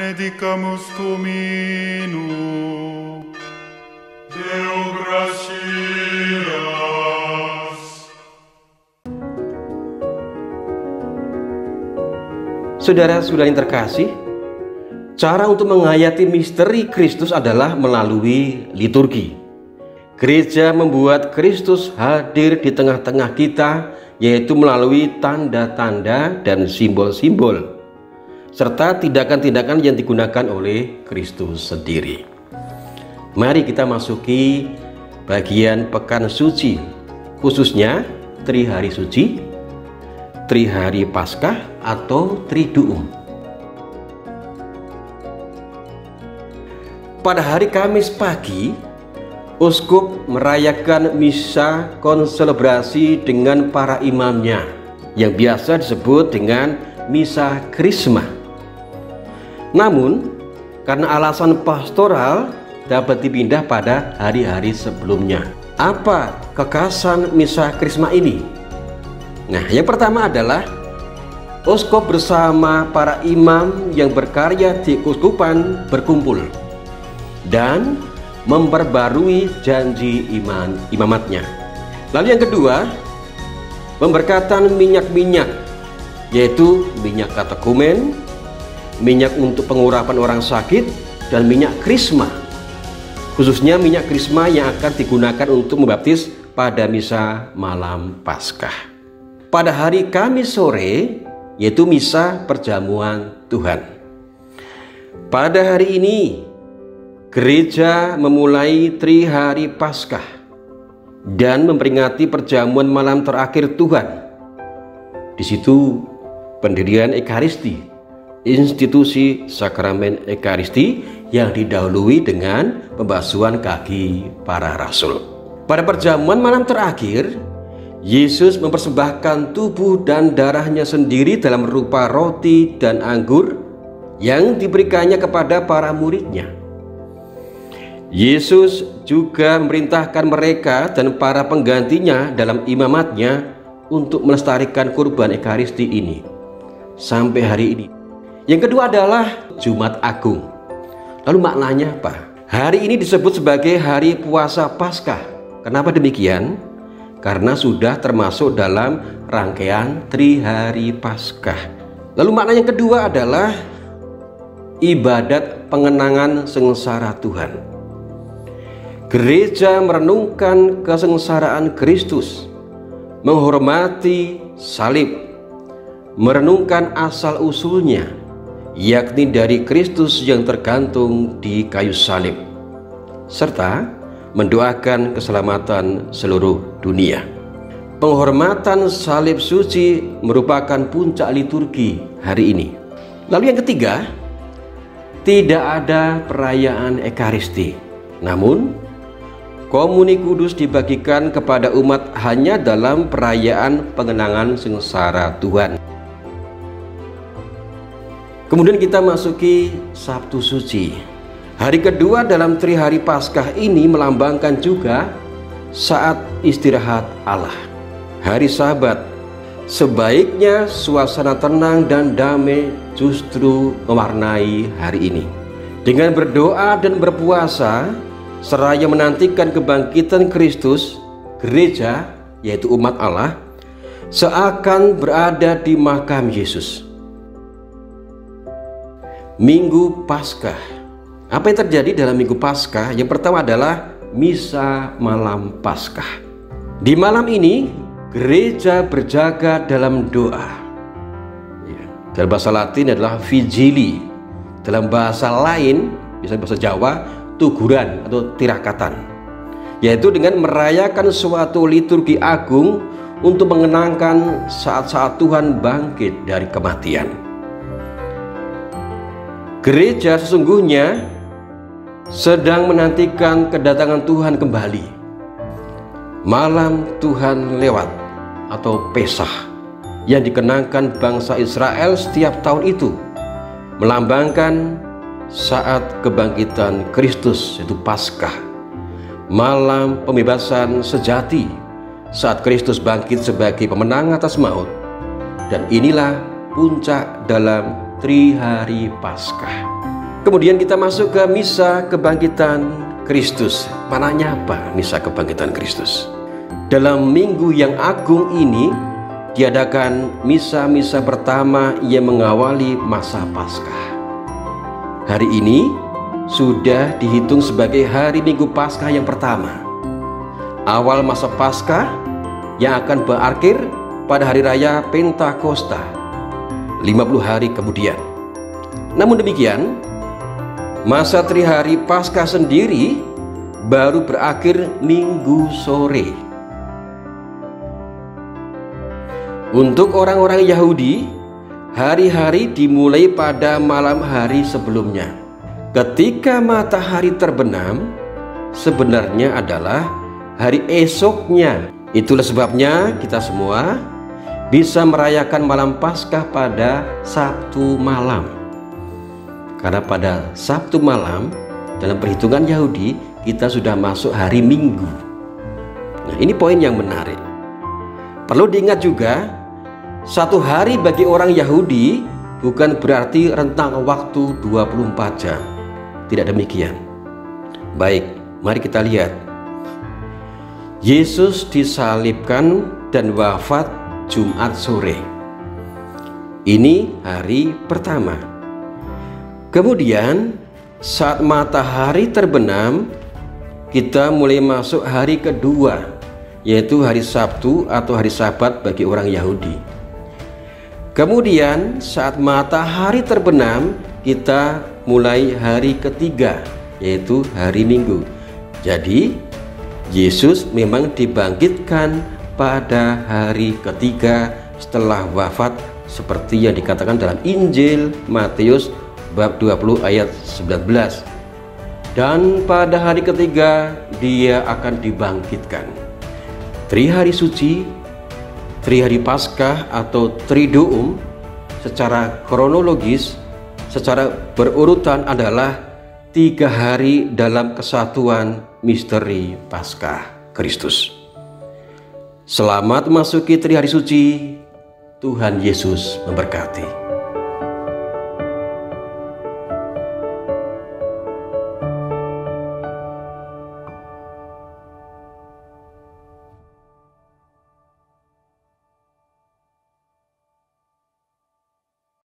benedicamus Domino, Deo gratias. Saudara-saudara yang terkasih, cara untuk menghayati misteri Kristus adalah melalui liturgi. Gereja membuat Kristus hadir di tengah-tengah kita, yaitu melalui tanda-tanda dan simbol-simbol, serta tindakan-tindakan yang digunakan oleh Kristus sendiri. Mari kita masuki bagian Pekan Suci, khususnya Trihari Suci, Trihari Paskah atau Triduum. Pada hari Kamis pagi, Uskup merayakan misa konselebrasi dengan para imamnya, yang biasa disebut dengan misa Krisma. Namun, karena alasan pastoral dapat dipindah pada hari-hari sebelumnya. Apa kekhasan misa Krisma ini? Nah, yang pertama adalah Uskup bersama para imam yang berkarya di keuskupan berkumpul dan memperbarui janji imamatnya. Lalu yang kedua, pemberkatan minyak-minyak, yaitu minyak katekumen, minyak untuk pengurapan orang sakit, dan minyak krisma, khususnya minyak krisma yang akan digunakan untuk membaptis pada misa malam Paskah. Pada hari Kamis sore, yaitu misa perjamuan Tuhan. Pada hari ini gereja memulai Trihari Paskah dan memperingati perjamuan malam terakhir Tuhan. Di situ pendirian Ekaristi, institusi sakramen Ekaristi yang didahului dengan pembasuhan kaki para rasul. Pada perjamuan malam terakhir, Yesus mempersembahkan tubuh dan darahnya sendiri dalam rupa roti dan anggur yang diberikannya kepada para muridnya. Yesus juga memerintahkan mereka dan para penggantinya dalam imamatnya untuk melestarikan kurban Ekaristi ini sampai hari ini. Yang kedua adalah Jumat Agung. Lalu maknanya apa? Hari ini disebut sebagai hari puasa Paskah. Kenapa demikian? Karena sudah termasuk dalam rangkaian Trihari Paskah. Lalu makna yang kedua adalah ibadat pengenangan sengsara Tuhan. Gereja merenungkan kesengsaraan Kristus, menghormati salib, merenungkan asal-usulnya, yakni dari Kristus yang tergantung di kayu salib, serta mendoakan keselamatan seluruh dunia. Penghormatan salib suci merupakan puncak liturgi hari ini. Lalu yang ketiga, tidak ada perayaan Ekaristi, namun komuni kudus dibagikan kepada umat hanya dalam perayaan pengenangan sengsara Tuhan. Kemudian kita masuki Sabtu Suci. Hari kedua dalam Trihari Paskah ini melambangkan juga saat istirahat Allah, hari Sabat. Sebaiknya suasana tenang dan damai justru mewarnai hari ini. Dengan berdoa dan berpuasa seraya menantikan kebangkitan Kristus, gereja, yaitu umat Allah, seakan berada di makam Yesus. Minggu Paskah. Apa yang terjadi dalam Minggu Paskah? Yang pertama adalah misa malam Paskah. Di malam ini, gereja berjaga dalam doa. Dalam bahasa Latin adalah vigili. Dalam bahasa lain, bisa bahasa Jawa, tuguran atau tirakatan, yaitu dengan merayakan suatu liturgi agung untuk mengenangkan saat-saat Tuhan bangkit dari kematian. Gereja sesungguhnya sedang menantikan kedatangan Tuhan kembali. Malam Tuhan lewat atau Pesah yang dikenangkan bangsa Israel setiap tahun itu melambangkan saat kebangkitan Kristus, yaitu Paskah, malam pembebasan sejati saat Kristus bangkit sebagai pemenang atas maut. Dan inilah puncak dalam Trihari Paskah. Kemudian kita masuk ke Misa Kebangkitan Kristus. Mananya apa Misa Kebangkitan Kristus? Dalam minggu yang agung ini diadakan misa-misa pertama yang mengawali masa Paskah. Hari ini sudah dihitung sebagai hari Minggu Paskah yang pertama, awal masa Paskah yang akan berakhir pada hari raya Pentakosta 50 hari kemudian. Namun demikian, masa Trihari Paskah sendiri baru berakhir Minggu sore. Untuk orang-orang Yahudi, hari-hari dimulai pada malam hari sebelumnya. Ketika matahari terbenam, sebenarnya adalah hari esoknya. Itulah sebabnya kita semua bisa merayakan malam Paskah pada Sabtu malam. Karena pada Sabtu malam, dalam perhitungan Yahudi, kita sudah masuk hari Minggu. Nah, ini poin yang menarik. Perlu diingat juga, satu hari bagi orang Yahudi bukan berarti rentang waktu 24 jam. Tidak demikian. Baik, mari kita lihat. Yesus disalibkan dan wafat Jumat sore. Ini hari pertama. Kemudian saat matahari terbenam, kita mulai masuk hari kedua, yaitu hari Sabtu atau hari Sabat bagi orang Yahudi. Kemudian saat matahari terbenam, kita mulai hari ketiga, yaitu hari Minggu. Jadi Yesus memang dibangkitkan pada hari ketiga setelah wafat, seperti yang dikatakan dalam Injil Matius bab 20 ayat 19. Dan pada hari ketiga dia akan dibangkitkan. Trihari suci, Trihari Paskah atau Triduum secara kronologis, secara berurutan adalah 3 hari dalam kesatuan misteri Paskah Kristus. Selamat memasuki Trihari suci. Tuhan Yesus memberkati.